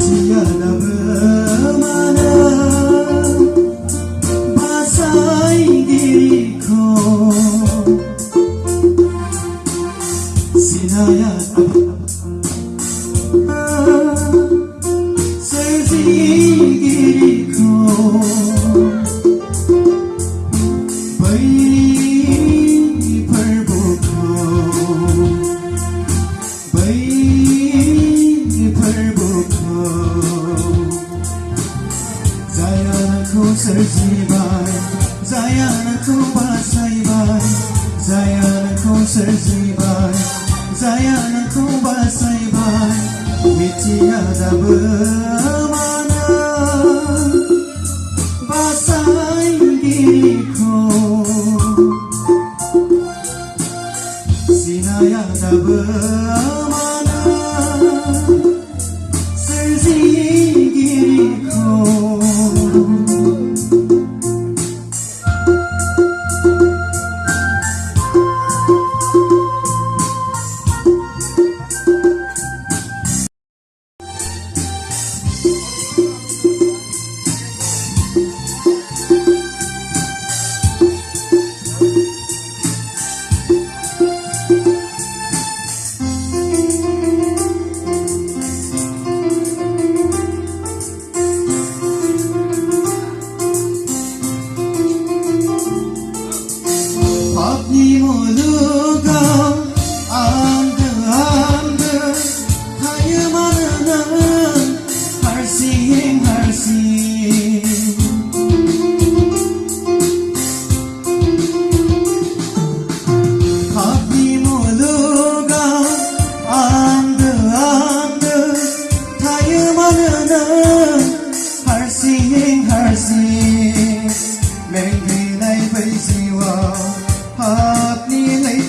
tiada bermakna basahi diriku sinayat serzi diriku bayi perbuku bayi perbuku Zayanku serzibai Zayanku basaibai Zayanku serzibai Zayanku basaibai Tiada bermakna basahi diriku sinayada bermakna serzi diriku Abdi muluga anda Hanya mana harsing Abdi muluga anda Hanya mana harsing Menghinay paysiwa Hapni lay